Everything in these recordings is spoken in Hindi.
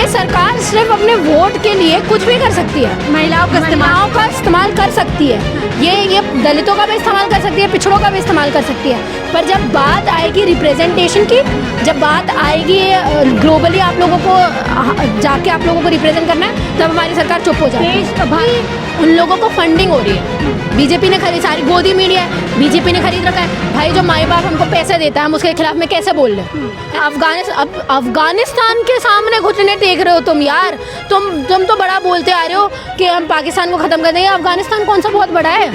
ये सरकार सिर्फ अपने वोट के लिए कुछ भी कर सकती है, महिलाओं का इस्तेमाल कर सकती है, ये दलितों का भी इस्तेमाल कर सकती है, पिछड़ों का भी इस्तेमाल कर सकती है। पर जब बात आएगी रिप्रेजेंटेशन की, जब बात आएगी ग्लोबली आप लोगों को जाके आप लोगों को रिप्रेजेंट करना है, तब हमारी सरकार चुप हो जाती है। भाई उन लोगों को फंडिंग हो रही है, बीजेपी ने खरीद, सारी गोदी मीडिया है, बीजेपी ने खरीद रखा है। भाई जो माई बाप हमको पैसे देता है, हम उसके खिलाफ में कैसे बोल रहे हैं? अफगानिस्तान के सामने घुटने टेक रहे हो तुम यार। तुम तो बड़ा बोलते आ रहे हो कि हम पाकिस्तान को ख़त्म कर देंगे। अफगानिस्तान कौन सा बहुत बड़ा है?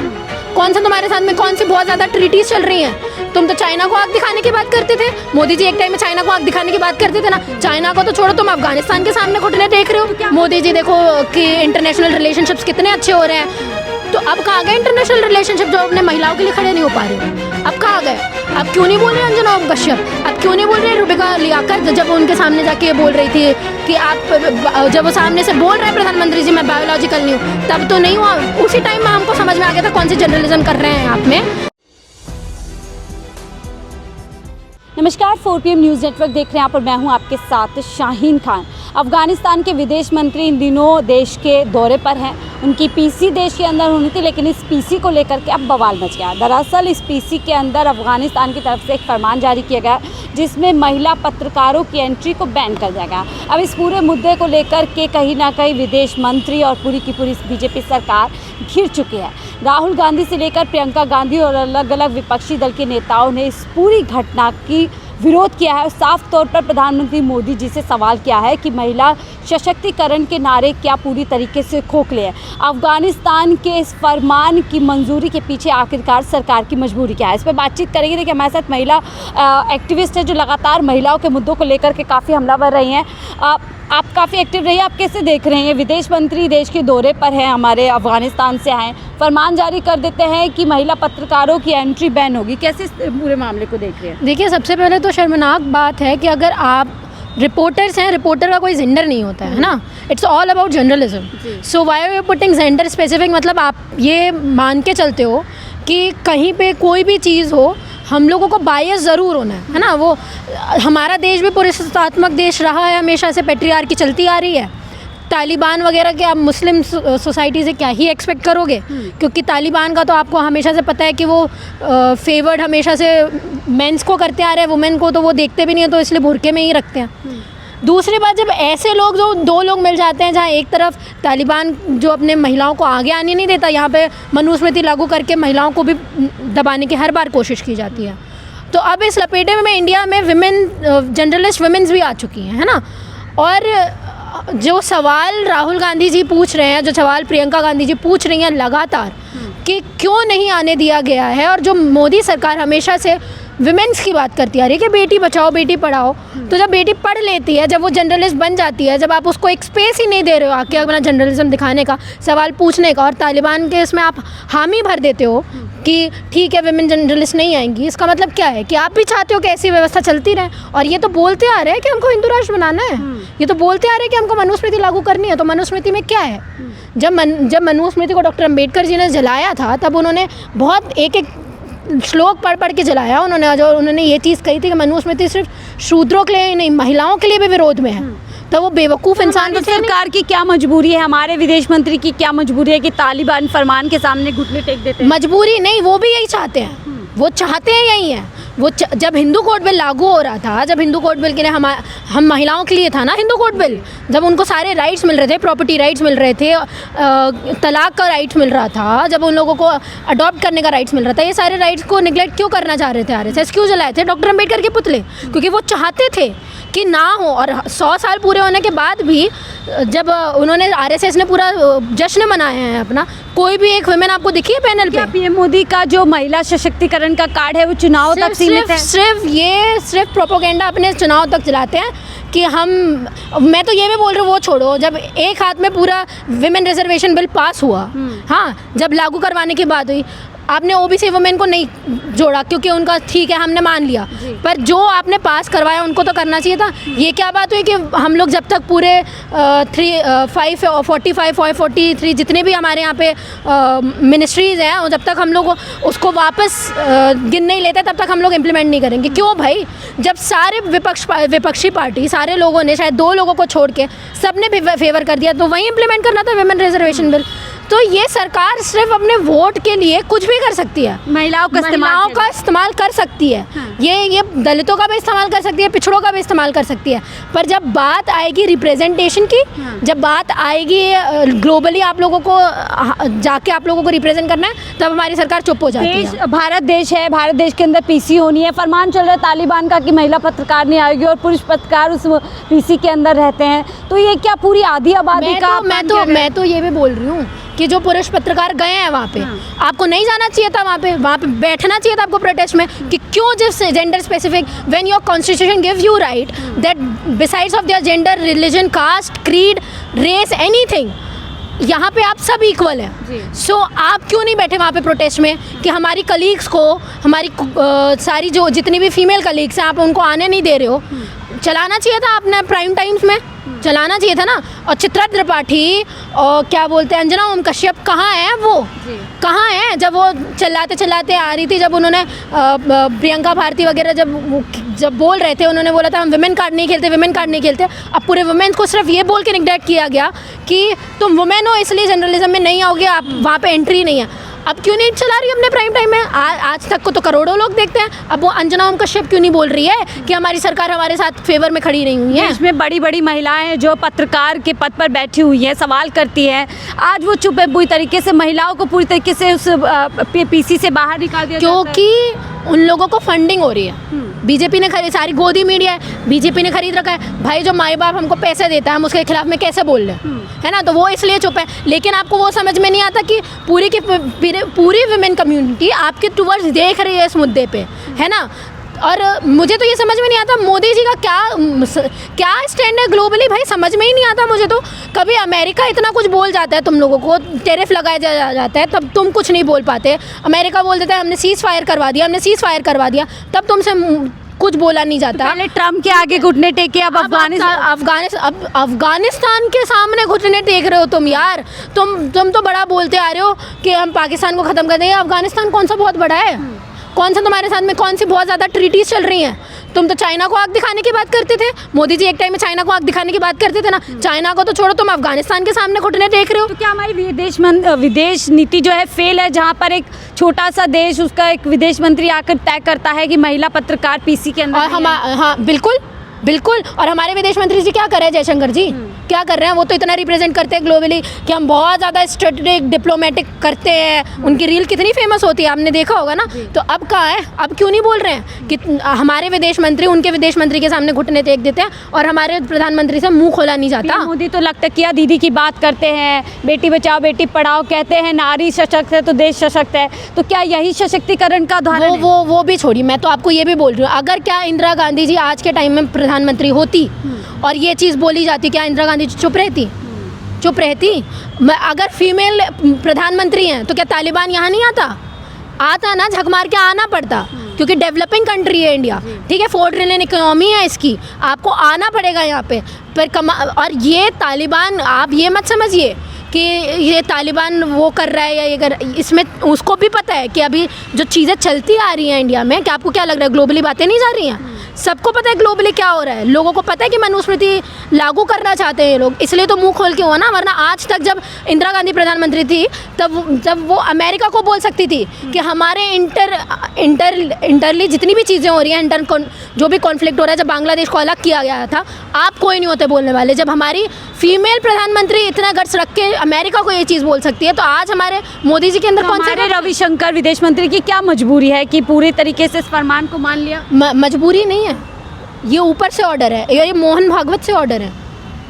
कौन सा तुम्हारे साथ में कौन सी बहुत ज़्यादा ट्रीटीज चल रही हैं? तुम तो चाइना को आग दिखाने की बात करते थे। मोदी जी एक टाइम में चाइना को आग दिखाने की बात करते थे ना। चाइना को तो छोड़ो, तुम अफगानिस्तान के सामने घुटने देख रहे हो। मोदी जी देखो कि इंटरनेशनल रिलेशनशिप्स कितने अच्छे हो रहे हैं। तो अब कहाँ गए इंटरनेशनल रिलेशनशिप जो अपने महिलाओं के लिए खड़े नहीं हो पा रहे? अब कहाँ गए? अब क्यों नहीं बोल रहे अंजना कश्यप? अब क्यों नहीं बोल रहे रुबिका लियाकत? जब उनके सामने जाके ये बोल रही थी कि आप, जब वो सामने से बोल रहे हैं प्रधानमंत्री जी मैं बायोलॉजिकल नहीं हूँ, तब तो नहीं हुआ। उसी टाइम में हमको समझ में आ गया था कौन सी जर्नलिज्म कर रहे हैं आप में। नमस्कार, 4PM न्यूज़ नेटवर्क देख रहे हैं आप और मैं हूं आपके साथ शाहीन खान। अफगानिस्तान के विदेश मंत्री इन दिनों देश के दौरे पर हैं। उनकी पीसी देश के अंदर होनी थी, लेकिन इस पीसी को लेकर के अब बवाल मच गया। दरअसल इस पीसी के अंदर अफगानिस्तान की तरफ से एक फरमान जारी किया गया जिसमें महिला पत्रकारों की एंट्री को बैन कर दिया गया। अब इस पूरे मुद्दे को लेकर के कहीं ना कहीं विदेश मंत्री और पूरी की पूरी बीजेपी सरकार घिर चुकी है। राहुल गांधी से लेकर प्रियंका गांधी और अलग अलग विपक्षी दल के नेताओं ने इस पूरी घटना की विरोध किया है और साफ तौर पर प्रधानमंत्री मोदी जी से सवाल किया है कि महिला सशक्तिकरण के नारे क्या पूरी तरीके से खोखले हैं। अफगानिस्तान के इस फरमान की मंजूरी के पीछे आखिरकार सरकार की मजबूरी क्या है, इस पर बातचीत करेंगे। देखिए हमारे साथ महिला एक्टिविस्ट है जो लगातार महिलाओं के मुद्दों को लेकर के काफ़ी हमलावर रही हैं। आप काफ़ी एक्टिव रही है, आप कैसे देख रहे हैं? विदेश मंत्री देश के दौरे पर हैं, हमारे अफगानिस्तान से आए, फरमान जारी कर देते हैं कि महिला पत्रकारों की एंट्री बैन होगी। कैसे इस पूरे मामले को देख रहे हैं? देखिए सबसे पहले तो शर्मनाक बात है कि अगर आप रिपोर्टर्स हैं, रिपोर्टर का कोई जेंडर नहीं होता है ना। It's all about journalism. So why are you putting gender specific? मतलब आप ये मान के चलते हो कि कहीं पे कोई भी चीज़ हो हम लोगों को बायस ज़रूर होना है ना। वो हमारा देश भी पुरुषात्मक देश रहा है, हमेशा से पेट्रियार्की चलती आ रही है। तालिबान वगैरह के आप मुस्लिम सोसाइटी से क्या ही एक्सपेक्ट करोगे? क्योंकि तालिबान का तो आपको हमेशा से पता है कि वो फेवर्ड हमेशा से मेंस को करते आ रहे हैं, वुमेन को तो वो देखते भी नहीं है, तो इसलिए बुर्के में ही रखते हैं। दूसरी बात, जब ऐसे लोग जो दो लोग मिल जाते हैं, जहाँ एक तरफ तालिबान जो अपने महिलाओं को आगे आने नहीं देता, यहाँ पे मनुस्मृति लागू करके महिलाओं को भी दबाने की हर बार कोशिश की जाती है। तो अब इस लपेटे में इंडिया में विमेन जर्नलिस्ट वुमेन्स भी आ चुकी हैं, है ना। और जो सवाल राहुल गांधी जी पूछ रहे हैं, जो सवाल प्रियंका गांधी जी पूछ रही हैं लगातार कि क्यों नहीं आने दिया गया है, और जो मोदी सरकार हमेशा से विमेंस की बात करती आ रही है कि बेटी बचाओ बेटी पढ़ाओ, तो जब बेटी पढ़ लेती है, जब वो जर्नलिस्ट बन जाती है, जब आप उसको एक स्पेस ही नहीं दे रहे हो आके अपना जर्नलिज्म दिखाने का, सवाल पूछने का, और तालिबान के इसमें आप हामी भर देते हो कि ठीक है विमेन जर्नलिस्ट नहीं आएंगी, इसका मतलब क्या है? कि आप भी चाहते हो कि ऐसी व्यवस्था चलती रहे। और ये तो बोलते आ रहे हैं कि हमको हिंदू राष्ट्र बनाना है, ये तो बोलते आ रहे हैं कि हमको मनुस्मृति लागू करनी है। तो मनुस्मृति में क्या है? जब मनुस्मृति को डॉक्टर अम्बेडकर जी ने जलाया था, तब उन्होंने बहुत एक श्लोक पढ़ पढ़ के जलाया उन्होंने। जो उन्होंने ये चीज़ कही थी कि मनुस्मृति सिर्फ शूद्रों के लिए ही नहीं, महिलाओं के लिए भी विरोध में है। तो वो बेवकूफ़ इंसान। तो सरकार की क्या मजबूरी है, हमारे विदेश मंत्री की क्या मजबूरी है कि तालिबान फरमान के सामने घुटने टेक देते हैं? मजबूरी नहीं, वो भी यही चाहते हैं, वो चाहते हैं यही है। वो जब हिंदू कोड बिल लागू हो रहा था, जब हिंदू कोड बिल के लिए हम महिलाओं के लिए था ना हिंदू कोड बिल, जब उनको सारे राइट्स मिल रहे थे, प्रॉपर्टी राइट्स मिल रहे थे, तलाक का राइट्स मिल रहा था, जब उन लोगों को अडॉप्ट करने का राइट्स मिल रहा था, ये सारे राइट्स को निगलेक्ट क्यों करना चाह रहे थे आरएसएस? क्यों जलाए थे डॉक्टर अम्बेडकर के पुतले? क्योंकि वो चाहते थे कि ना हो। और 100 साल पूरे होने के बाद भी जब उन्होंने आरएसएस ने पूरा जश्न मनाया है अपना, कोई भी एक वुमेन आपको दिखी है पैनल पे? पीएम मोदी का जो महिला सशक्तिकरण का कार्ड है वो चुनाव तक सीमित है। सिर्फ प्रोपोगेंडा अपने चुनाव तक चलाते हैं कि मैं तो ये भी बोल रही हूँ, वो छोड़ो, जब एक हाथ में पूरा विमेन रिजर्वेशन बिल पास हुआ, हाँ, जब लागू करवाने की बात हुई, आपने ओबीसी वुमेन को नहीं जोड़ा क्योंकि उनका ठीक है हमने मान लिया, पर जो आपने पास करवाया उनको तो करना चाहिए था। ये क्या बात हुई कि हम लोग जब तक पूरे 543 जितने भी हमारे यहाँ पे मिनिस्ट्रीज़ हैं, जब तक हम लोग उसको वापस गिन नहीं लेते तब तक हम लोग इम्प्लीमेंट नहीं करेंगे। क्यों भाई? जब सारे विपक्षी पार्टी सारे लोगों ने, शायद 2 लोगों को छोड़ के सबने भी फेवर कर दिया, तो वही इम्प्लीमेंट करना था विमेन रिजर्वेशन बिल। तो ये सरकार सिर्फ अपने वोट के लिए कुछ भी कर सकती है, महिलाओं का इस्तेमाल कर सकती है। हाँ। ये दलितों का भी इस्तेमाल कर सकती है, पिछड़ों का भी इस्तेमाल कर सकती है, पर जब बात आएगी रिप्रेजेंटेशन की, हाँ। जब बात आएगी ग्लोबली आप लोगों को जाके आप लोगों को रिप्रेजेंट करना है, तब हमारी सरकार चुप हो जाती है। भारत देश है, भारत देश के अंदर पीसी होनी है। फरमान चल रहा है तालिबान का कि महिला पत्रकार नहीं आएगी और पुरुष पत्रकार उस पीसी के अंदर रहते हैं, तो ये क्या पूरी आधी आबादी का? मैं तो ये भी बोल रही हूँ कि जो पुरुष पत्रकार गए हैं वहाँ पे, आपको नहीं जाना चाहिए था, वहाँ पे बैठना चाहिए था आपको प्रोटेस्ट में। कि क्यों जिस gender specific, when your constitution give you right that besides of their gender, religion, caste, creed, race, anything, यहाँ पे आप सब इक्वल हैं। सो आप क्यों नहीं बैठे वहाँ पे प्रोटेस्ट में कि हमारी कलीग्स को, हमारी सारी जो जितनी भी फीमेल कलीग्स हैं, आप उनको आने नहीं दे रहे हो? चलाना चाहिए था आपने प्राइम टाइम्स में, चलाना चाहिए था ना। और चित्रा त्रिपाठी और क्या बोलते हैं अंजना ओम कश्यप कहाँ हैं? वो कहाँ हैं? जब वो चलाते आ रही थी, जब उन्होंने प्रियंका भारती वगैरह जब बोल रहे थे, उन्होंने बोला था हम विमेन कार्ड नहीं खेलते। अब पूरे वुमेन को सिर्फ ये बोल के निग्लेक्ट किया गया कि तुम वुमेन हो इसलिए जर्नलिज्म में नहीं आओगे, आप वहाँ पे एंट्री नहीं है। अब क्यों नहीं चला रही अपने प्राइम टाइम में? आज तक को तो करोड़ों लोग देखते हैं। अब वो अंजना ओम कश्यप क्यों नहीं बोल रही है कि हमारी सरकार हमारे साथ फेवर में खड़ी नहीं हुई है? इसमें बड़ी बड़ी महिलाएं हैं जो पत्रकार के पद पर बैठी हुई हैं, सवाल करती हैं, आज वो चुप है। पूरी तरीके से महिलाओं को पूरी तरीके से उस पीसी से बाहर निकाल दिया क्योंकि उन लोगों को फंडिंग हो रही है। बीजेपी ने खरीद, सारी गोदी मीडिया है, बीजेपी ने खरीद रखा है। भाई जो माई बाप हमको पैसे देता है, हम उसके खिलाफ में कैसे बोल रहे हैं, है ना? तो वो इसलिए चुप है। लेकिन आपको वो समझ में नहीं आता कि पूरी विमेन कम्युनिटी आपके टुवर्ड्स देख रही है इस मुद्दे पे, है ना? और मुझे तो ये समझ में नहीं आता मोदी जी का क्या स्टैंड है ग्लोबली, भाई समझ में ही नहीं आता मुझे तो। कभी अमेरिका इतना कुछ बोल जाता है, तुम लोगों को टैरिफ लगाया जाता है, तब तुम कुछ नहीं बोल पाते। अमेरिका बोल देता है हमने सीज़ फायर करवा दिया, तब तुमसे कुछ बोला नहीं जाता। पहले ट्रम्प के आगे घुटने टेके, अब अफगानिस्तान के सामने घुटने टेक रहे हो तुम यार। तुम तो बड़ा बोलते आ रहे हो कि हम पाकिस्तान को ख़त्म कर देंगे। अफगानिस्तान कौन सा बहुत बड़ा है? कौन सा तुम्हारे साथ में कौन सी बहुत ज़्यादा ट्रीटीज चल रही हैं? तुम तो चाइना को आग दिखाने की बात करते थे। मोदी जी एक टाइम में चाइना को आग दिखाने की बात करते थे ना। चाइना को तो छोड़ो, तुम अफगानिस्तान के सामने घुटने टेक रहे हो। तो क्या हमारी विदेश नीति जो है फेल है, जहाँ पर एक छोटा सा देश, उसका एक विदेश मंत्री आकर तय करता है कि महिला पत्रकार पीसी के अंदर? हाँ बिल्कुल। और हमारे विदेश मंत्री जी क्या कर रहे हैं? जयशंकर जी क्या कर रहे हैं? वो तो इतना रिप्रेजेंट करते हैं ग्लोबली कि हम बहुत ज़्यादा स्ट्रेटेजिक डिप्लोमेटिक करते हैं। उनकी रील कितनी फेमस होती है, आपने देखा होगा ना। तो अब कहाँ है? अब क्यों नहीं बोल रहे हैं कि हमारे विदेश मंत्री उनके विदेश मंत्री के सामने घुटने टेक देते हैं और हमारे प्रधानमंत्री से मुंह खोला नहीं जाता? मोदी तो लगता किया दीदी की बात करते हैं, बेटी बचाओ बेटी पढ़ाओ, कहते हैं नारी सशक्त है तो देश सशक्त है। तो क्या यही सशक्तिकरण का उदाहरण है? वो भी छोड़ी, मैं तो आपको ये भी बोल रही हूँ, अगर क्या इंदिरा गांधी जी आज के टाइम में प्रधानमंत्री होती और ये चीज़ बोली जाती, क्या इंदिरा गांधी जी चुप रहती? अगर फीमेल प्रधानमंत्री हैं तो क्या तालिबान यहाँ नहीं आता ना, झक मार के आना पड़ता, क्योंकि डेवलपिंग कंट्री है इंडिया, ठीक है, 4 ट्रिलियन इकोनॉमी है इसकी, आपको आना पड़ेगा यहाँ पे। और ये तालिबान, आप ये मत समझिए कि ये तालिबान वो कर रहा है या ये कर, इसमें उसको भी पता है कि अभी जो चीज़ें चलती आ रही हैं इंडिया में, क्या आपको क्या लग रहा है ग्लोबली बातें नहीं जा रही हैं? सबको पता है ग्लोबली क्या हो रहा है, लोगों को पता है कि मनुस्मृति लागू करना चाहते हैं ये लोग, इसलिए तो मुंह खोल के हुआ ना। वरना आज तक जब इंदिरा गांधी प्रधानमंत्री थी जब वो अमेरिका को बोल सकती थी कि हमारे इंटरली जितनी भी चीज़ें हो रही हैं, जो भी कॉन्फ्लिक्ट हो रहा है, जब बांग्लादेश को अलग किया गया था, आप कोई नहीं होते बोलने वाले। जब हमारी फीमेल प्रधानमंत्री इतना गट्स रख के अमेरिका को ये चीज़ बोल सकती है, तो आज हमारे मोदी जी के अंदर कौन से रविशंकर विदेश मंत्री की क्या मजबूरी है कि पूरी तरीके से इस फरमान को मान लिया? मजबूरी नहीं है, ये ऊपर से ऑर्डर है, ये मोहन भागवत से ऑर्डर है।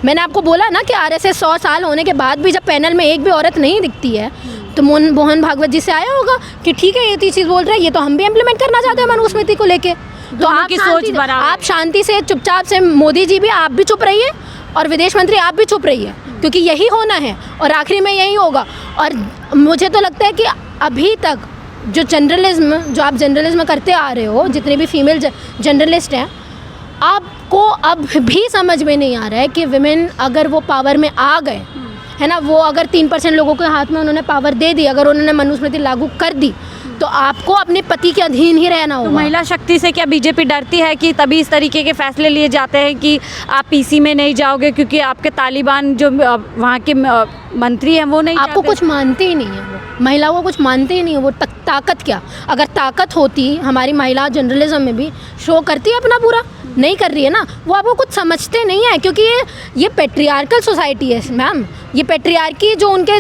मैंने आपको बोला ना कि आरएसएस 100 साल होने के बाद भी जब पैनल में एक भी औरत नहीं दिखती है, तो मोहन भागवत जी से आया होगा कि ठीक है ये चीज़ बोल रहे हैं, ये तो हम भी इम्प्लीमेंट करना चाहते हैं मनुस्मृति को लेके। तो आप शांति से चुपचाप से, मोदी जी भी आप भी चुप रहिए और विदेश मंत्री आप भी चुप रहिए, क्योंकि यही होना है और आखिरी में यही होगा। और मुझे तो लगता है कि अभी तक जो आप जर्नलिज्म करते आ रहे हो, जितने भी फीमेल जर्नलिस्ट हैं, आपको अब भी समझ में नहीं आ रहा है कि विमेन अगर वो पावर में आ गए, है ना, वो अगर 3% लोगों के हाथ में उन्होंने पावर दे दी, अगर उन्होंने मनुस्मृति लागू कर दी, तो आपको अपने पति के अधीन ही रहना होगा। तो महिला शक्ति से क्या बीजेपी डरती है कि तभी इस तरीके के फैसले लिए जाते हैं कि आप पीसी में नहीं जाओगे क्योंकि आपके तालिबान जो वहाँ के मंत्री हैं वो नहीं आपको कुछ मानते ही नहीं है, वो महिलाओं को कुछ मानते ही नहीं है। वो ताकत क्या, अगर ताकत होती हमारी महिला जर्नलिज्म में भी शो करती है अपना पूरा, नहीं कर रही है ना, वो आपको कुछ समझते नहीं है क्योंकि ये पेट्रियार्कल सोसाइटी है मैम। ये पेट्रियार्की जो उनके,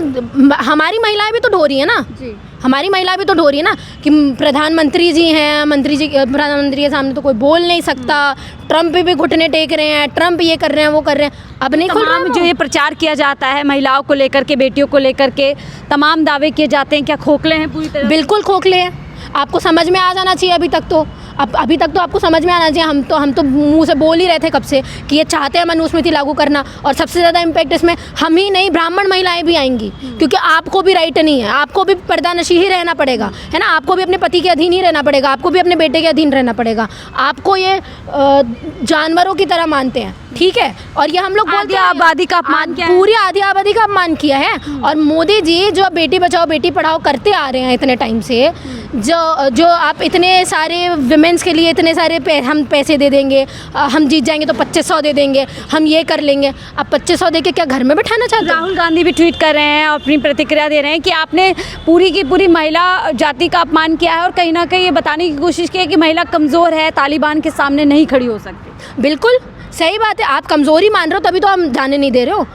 हमारी महिलाएं भी तो ढो रही है ना जी, हमारी महिला भी तो ढो रही है ना कि प्रधानमंत्री जी हैं, प्रधानमंत्री के सामने तो कोई बोल नहीं सकता, ट्रंप भी घुटने टेक रहे हैं, ट्रंप ये कर रहे हैं वो कर रहे हैं, अब नहीं खुल रहा। जो ये प्रचार किया जाता है महिलाओं को लेकर के, बेटियों को लेकर के तमाम दावे किए जाते हैं, क्या खोखले हैं पूरी तरह? बिल्कुल खोखले हैं। आपको समझ में आ जाना चाहिए अभी तक तो आपको समझ में आना चाहिए। हम तो मुंह से बोल ही रहे थे कब से कि ये चाहते हैं मनुस्मृति लागू करना, और सबसे ज़्यादा इम्पैक्ट इसमें हम ही नहीं, ब्राह्मण महिलाएं भी आएंगी, क्योंकि आपको भी राइट नहीं है, आपको भी पर्दानशी ही रहना पड़ेगा, है ना, आपको भी अपने पति के अधीन ही रहना पड़ेगा, आपको भी अपने बेटे के अधीन रहना पड़ेगा। आपको ये जानवरों की तरह मानते हैं, ठीक है, और ये हम लोग बोलते हैं आबादी का अपमान किया है, पूरी आधी आबादी का अपमान किया है। और मोदी जी जो बेटी बचाओ बेटी पढ़ाओ करते आ रहे हैं इतने टाइम से, जो आप इतने सारे विमेंस के लिए इतने सारे हम पैसे दे देंगे, हम जीत जाएंगे तो 2500 दे देंगे, हम ये कर लेंगे, आप 2500 दे के क्या घर में बैठाना चाहते हैं? राहुल गांधी भी ट्वीट कर रहे हैं और अपनी प्रतिक्रिया दे रहे हैं कि आपने पूरी की पूरी महिला जाति का अपमान किया है और कहीं ना कहीं ये बताने की कोशिश की है कि महिला कमज़ोर है, तालिबान के सामने नहीं खड़ी हो सकती। बिल्कुल सही बात है, आप कमज़ोरी मान रहे हो तभी तो हम जाने नहीं दे रहे हो,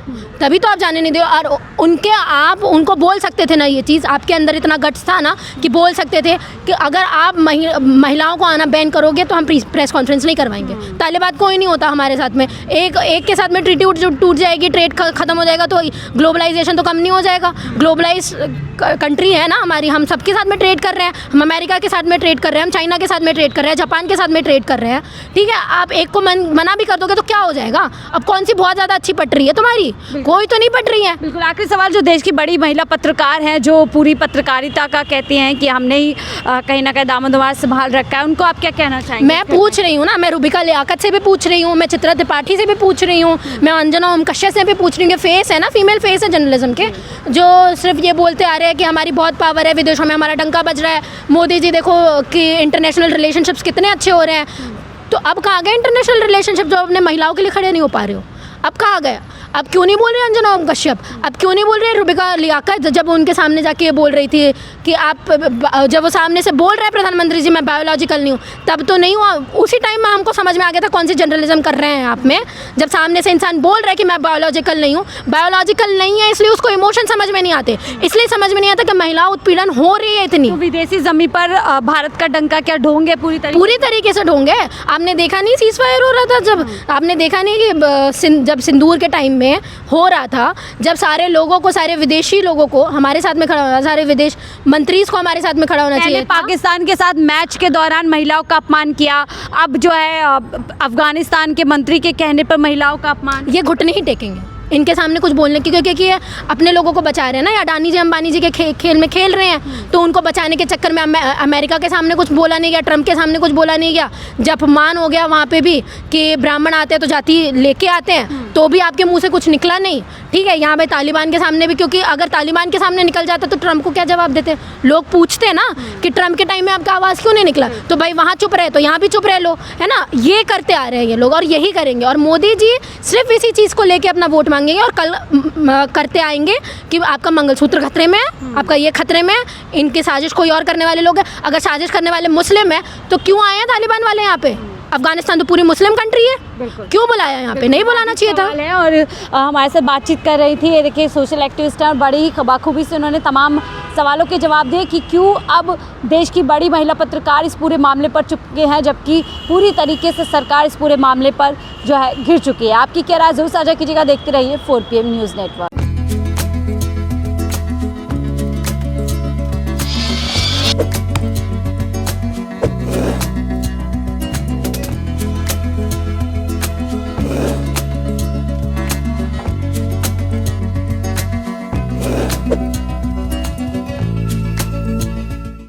तभी तो आप जाने नहीं दे रहे हो। और आप उनको बोल सकते थे ना, ये चीज़ आपके अंदर इतना गट्स था ना कि बोल सकते थे कि अगर आप महिलाओं को आना बैन करोगे तो हम प्रेस कॉन्फ्रेंस नहीं करवाएंगे। तालिबान कोई नहीं होता हमारे साथ में, एक के साथ में ट्रीटी टूट जाएगी, ट्रेड ख़त्म हो जाएगा, तो ग्लोबलाइजेशन तो कम नहीं हो जाएगा। ग्लोबलाइज कंट्री है ना हमारी, हम सबके साथ में ट्रेड कर रहे हैं, हम अमेरिका के साथ में ट्रेड कर रहे हैं, हम चाइना के साथ में ट्रेड कर रहे हैं, जापान के साथ में ट्रेड कर रहे हैं, ठीक है। आप एक को मना भी कर दोगे तो क्या हो जाएगा? अब कौन सी बहुत ज़्यादा अच्छी पट रही है तुम्हारी? कोई तो नहीं पट रही है। बिल्कुल। आखिरी सवाल, जो देश की बड़ी महिला पत्रकार हैं, जो पूरी पत्रकारिता का कहती हैं कि हमने ही कहीं ना कहीं दामोदर संभाल रखा है, उनको आप क्या कहना चाहेंगे? मैं पूछ रही हूँ ना, मैं रूबिका लियाकत से भी पूछ रही हूँ, मैं चित्रा त्रिपाठी से भी पूछ रही हूँ, मैं अंजना ओम कश्यप से भी पूछ रही हूँ। फेस है ना, फीमेल फेस है जर्नलिज्म के, जो सिर्फ ये बोलते आ रहे हैं कि हमारी बहुत पावर है, विदेशों में हमारा डंका बज रहा है, मोदी जी देखो कि इंटरनेशनल रिलेशनशिप्स कितने अच्छे हो रहे हैं। तो अब कहाँ गए इंटरनेशनल रिलेशनशिप जो अपने महिलाओं के लिए खड़े नहीं हो पा रहे हो? अब कहाँ गए? अब क्यों नहीं बोल रही अंजना ओम कश्यप? अब क्यों नहीं बोल रही रूबिका लियाकत? जब उनके सामने जाके ये बोल रही थी कि आप, जब वो सामने से बोल रहे हैं प्रधानमंत्री जी मैं बायोलॉजिकल नहीं हूँ, तब तो नहीं हुआ। उसी टाइम में हमको समझ में आ गया था कौन सी जर्नलिज्म कर रहे हैं आप में, जब सामने से इंसान बोल रहा है कि मैं बायोलॉजिकल नहीं हूँ। बायोलॉजिकल नहीं है इसलिए उसको इमोशन समझ में नहीं आते, इसलिए समझ में नहीं आता कि महिला उत्पीड़न हो रही है इतनी। तो विदेशी जमीन पर भारत का डंका क्या ढोंगे? पूरी तरीके से ढोंगे। आपने देखा नहीं सीज फायर हो रहा था जब? आपने देखा नहीं कि जब सिंदूर के टाइम में हो रहा था, जब सारे लोगों को, सारे विदेशी लोगों को हमारे साथ में खड़ा होना, सारे विदेश मंत्री को हमारे साथ में खड़ा होना चाहिए। पाकिस्तान के साथ मैच के दौरान महिलाओं का अपमान किया, अब जो है अफगानिस्तान के मंत्री के कहने पर महिलाओं का अपमान। ये घुटने ही टेकेंगे इनके सामने कुछ बोलने की, क्योंकि ये अपने लोगों को बचा रहे हैं ना, या अडानी जी अंबानी जी के खेल में खेल रहे हैं, तो उनको बचाने के चक्कर में अमेरिका के सामने कुछ बोला नहीं गया, ट्रंप के सामने कुछ बोला नहीं गया। जब अपमान हो गया वहाँ पे भी कि ब्राह्मण आते हैं तो जाति लेके आते हैं, तो भी आपके मुँह से कुछ निकला नहीं, ठीक है। यहाँ पे तालिबान के सामने भी, क्योंकि अगर तालिबान के सामने निकल जाता तो ट्रंप को क्या जवाब देते? लोग पूछते हैं ना कि ट्रंप के टाइम में आपका आवाज़ क्यों नहीं निकला, तो भाई वहाँ चुप रहे तो यहाँ भी चुप रह लो, है ना। ये करते आ रहे हैं ये लोग और यही करेंगे, और मोदी जी सिर्फ इसी चीज़ को लेके अपना वोट मांगेंगे और कल करते आएंगे कि आपका मंगलसूत्र खतरे में है, आपका ये खतरे में है, इनकी साजिश कोई और करने वाले लोग हैं। अगर साजिश करने वाले मुस्लिम हैं तो क्यों आए हैं तालिबान वाले यहाँ पे? अफगानिस्तान तो पूरी मुस्लिम कंट्री है, क्यों बुलाया यहाँ पे? नहीं बुलाना चाहिए था। और हमारे साथ बातचीत कर रही थी, ये देखिए सोशल एक्टिविस्ट हैं और बड़ी ही बखूबी से उन्होंने तमाम सवालों के जवाब दिए कि क्यों अब देश की बड़ी महिला पत्रकार इस पूरे मामले पर चुके हैं, जबकि पूरी तरीके से सरकार इस पूरे मामले पर जो है घिर चुकी है। आपकी क्या राय जरूर साझा कीजिएगा। देखते रहिए 4PM न्यूज़ नेटवर्क।